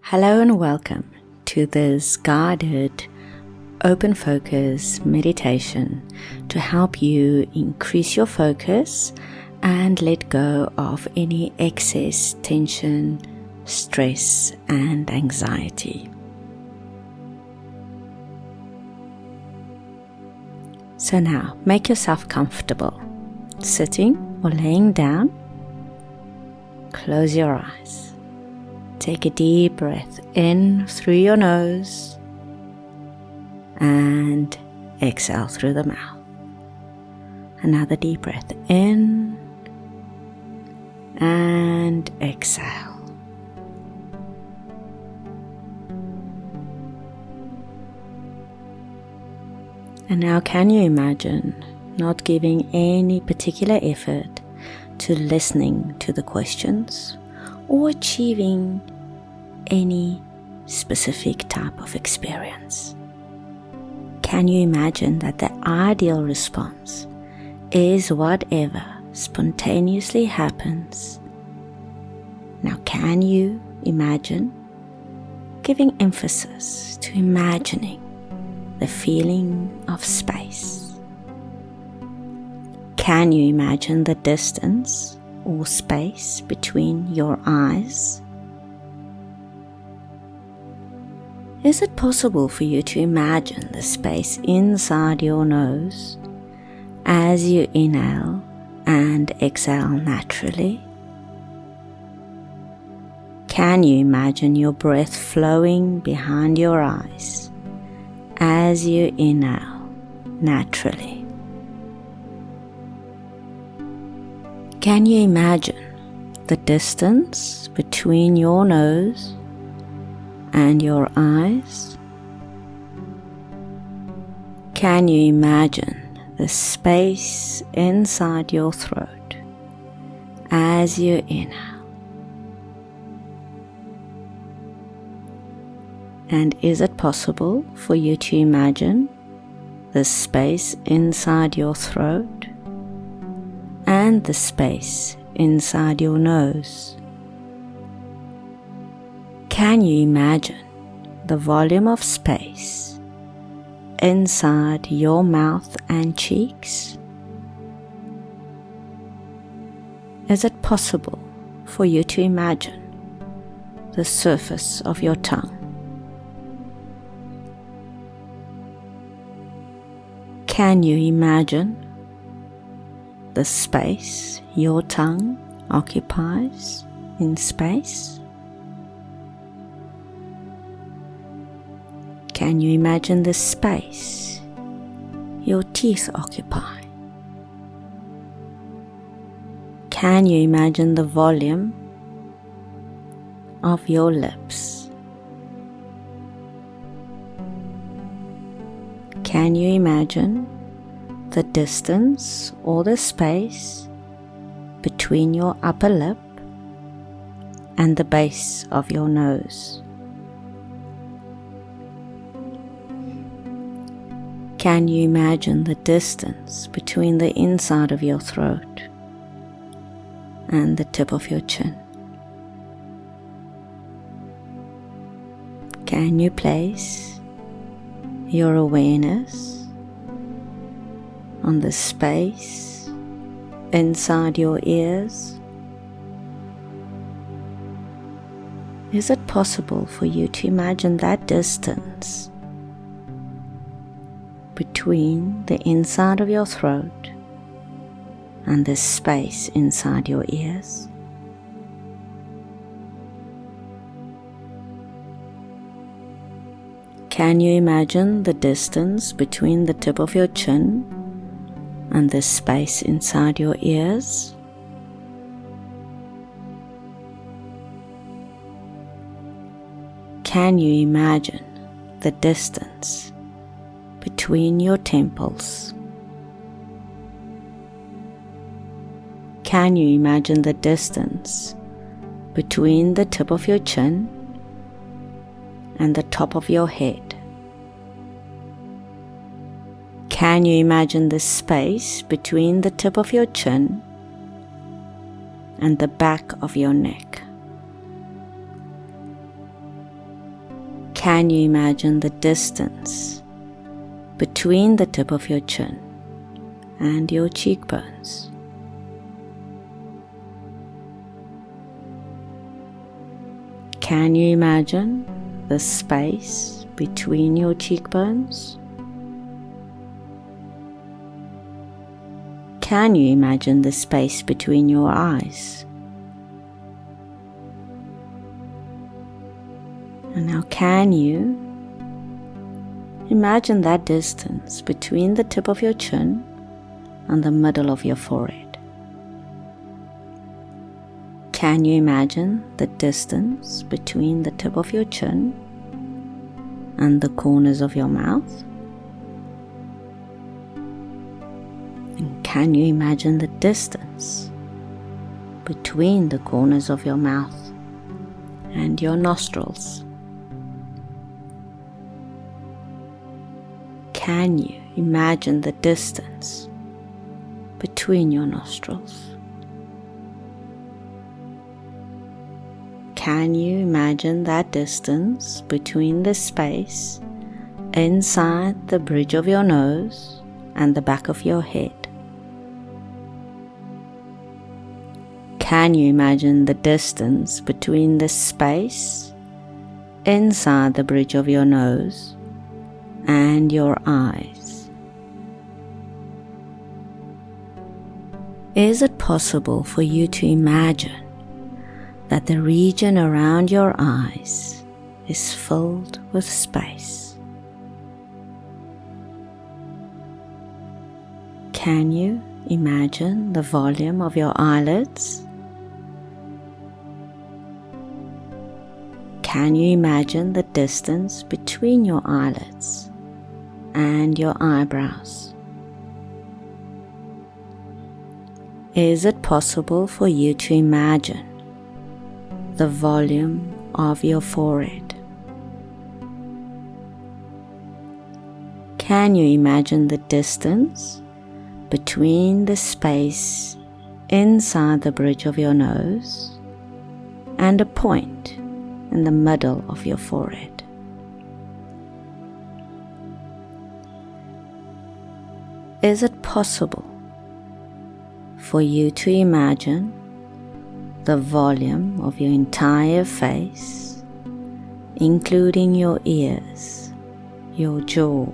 Hello and welcome to this guided open focus meditation to help you increase your focus and let go of any excess tension, stress, and anxiety. So now, make yourself comfortable, sitting or laying down. Close your eyes. Take a deep breath in through your nose and exhale through the mouth. Another deep breath in and exhale. And now, can you imagine not giving any particular effort to listening to the questions or achieving any specific type of experience? Can you imagine that the ideal response is whatever spontaneously happens? Now, can you imagine giving emphasis to imagining the feeling of space? Can you imagine the distance or space between your eyes? Is it possible for you to imagine the space inside your nose as you inhale and exhale naturally? Can you imagine your breath flowing behind your eyes as you inhale naturally? Can you imagine the distance between your nose and your eyes? Can you imagine the space inside your throat as you inhale? And is it possible for you to imagine the space inside your throat and the space inside your nose? Can you imagine the volume of space inside your mouth and cheeks? Is it possible for you to imagine the surface of your tongue? Can you imagine the space your tongue occupies in space? Can you imagine the space your teeth occupy? Can you imagine the volume of your lips? Can you imagine the distance or the space between your upper lip and the base of your nose? Can you imagine the distance between the inside of your throat and the tip of your chin? Can you place your awareness on the space inside your ears? Is it possible for you to imagine that distance between the inside of your throat and the space inside your ears? Can you imagine the distance between the tip of your chin and the space inside your ears? Can you imagine the distance between your temples? Can you imagine the distance between the tip of your chin and the top of your head? Can you imagine the space between the tip of your chin and the back of your neck? can you imagine the distance between the tip of your chin and your cheekbones? Can you imagine the space between your cheekbones? Can you imagine the space between your eyes? And now can you imagine that distance between the tip of your chin and the middle of your forehead? Can you imagine the distance between the tip of your chin and the corners of your mouth? And can you imagine the distance between the corners of your mouth and your nostrils? Can you imagine the distance between your nostrils? Can you imagine that distance between the space inside the bridge of your nose and the back of your head? Can you imagine the distance between the space inside the bridge of your nose and your eyes? Is it possible for you to imagine that the region around your eyes is filled with space? Can you imagine the volume of your eyelids? Can you imagine the distance between your eyelids and your eyebrows? Is it possible for you to imagine the volume of your forehead? Can you imagine the distance between the space inside the bridge of your nose and a point in the middle of your forehead? Is it possible for you to imagine the volume of your entire face, including your ears, your jaw,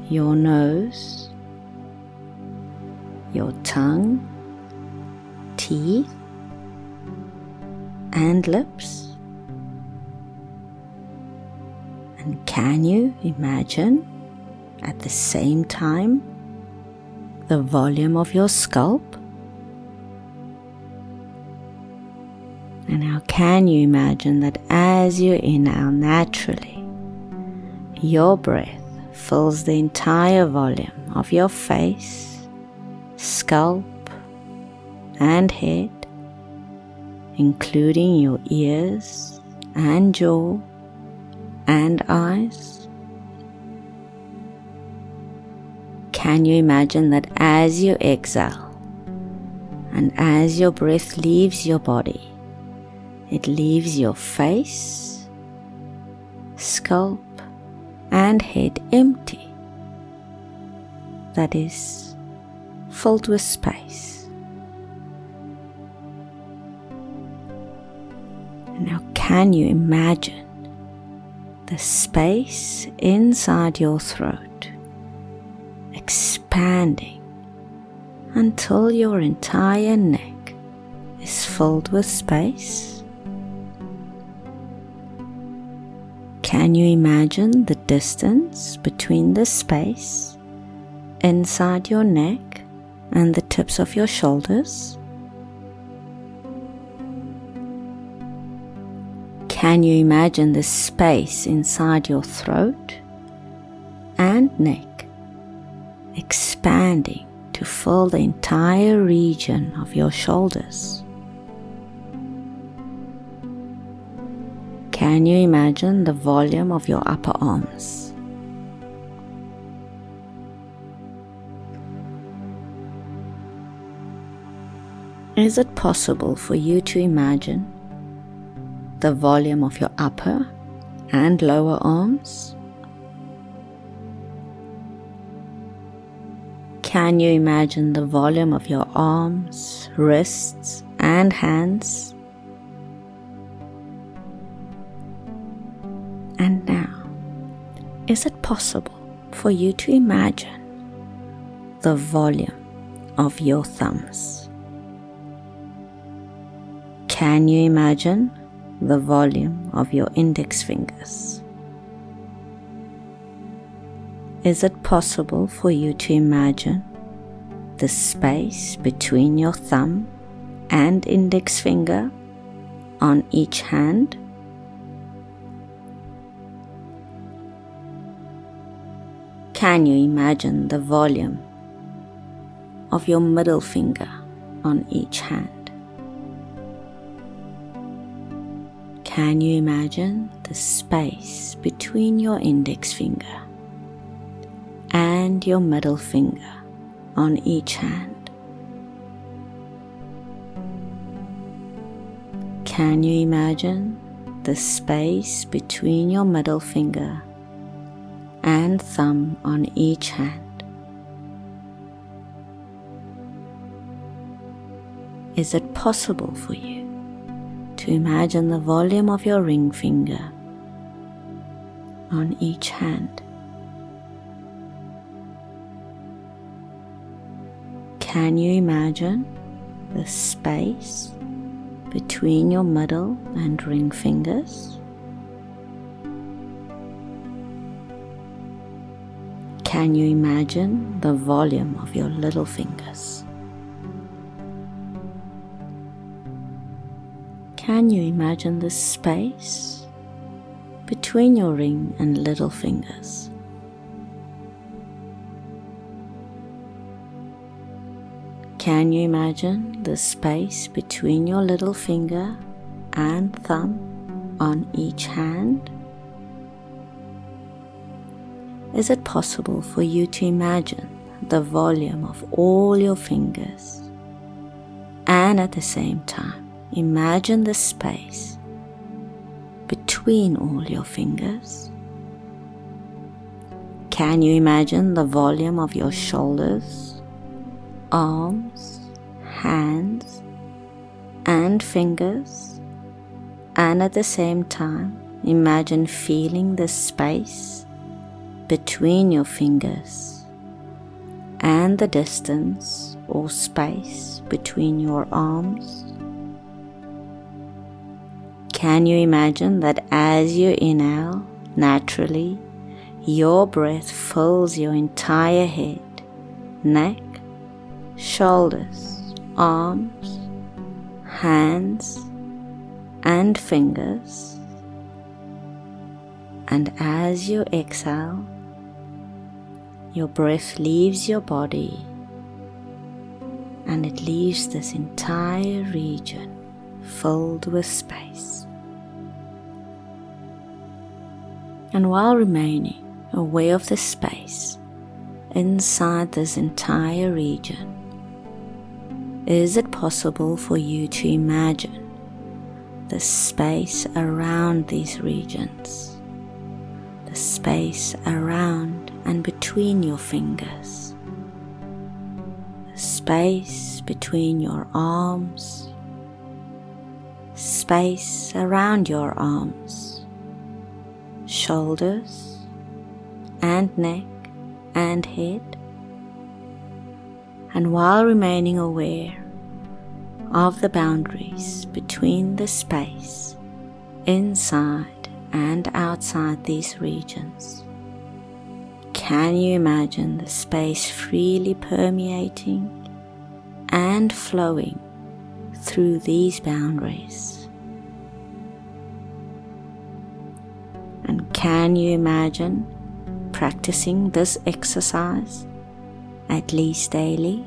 your nose, your tongue, teeth, and lips? And can you imagine at the same time the volume of your scalp? And now can you imagine that as you inhale naturally, your breath fills the entire volume of your face, scalp, and head, including your ears and jaw and eyes? Can you imagine that as you exhale and as your breath leaves your body, it leaves your face, scalp, and head empty, that is, filled with space? And now can you imagine the space inside your throat expanding until your entire neck is filled with space? Can you imagine the distance between the space inside your neck and the tips of your shoulders? Can you imagine the space inside your throat and neck expanding to fill the entire region of your shoulders? Can you imagine the volume of your upper arms? Is it possible for you to imagine the volume of your upper and lower arms? Can you imagine the volume of your arms, wrists, and hands? And now, is it possible for you to imagine the volume of your thumbs? Can you imagine the volume of your index fingers? Is it possible for you to imagine the space between your thumb and index finger on each hand? Can you imagine the volume of your middle finger on each hand? Can you imagine the space between your index finger and your middle finger on each hand? Can you imagine the space between your middle finger and thumb on each hand? Is it possible for you to imagine the volume of your ring finger on each hand? Can you imagine the space between your middle and ring fingers? Can you imagine the volume of your little fingers? Can you imagine the space between your ring and little fingers? Can you imagine the space between your little finger and thumb on each hand? Is it possible for you to imagine the volume of all your fingers and at the same time imagine the space between all your fingers? Can you imagine the volume of your shoulders, arms, hands, and fingers, and at the same time imagine feeling the space between your fingers and the distance or space between your arms? Can you imagine that as you inhale, naturally, your breath fills your entire head, neck, shoulders, arms, hands, and fingers? And as you exhale, your breath leaves your body and it leaves this entire region filled with space. And while remaining aware of the space inside this entire region, is it possible for you to imagine the space around these regions, the space around and between your fingers, the space between your arms, space around your arms, shoulders, and neck and head? And while remaining aware of the boundaries between the space inside and outside these regions, can you imagine the space freely permeating and flowing through these boundaries? And can you imagine practicing this exercise at least daily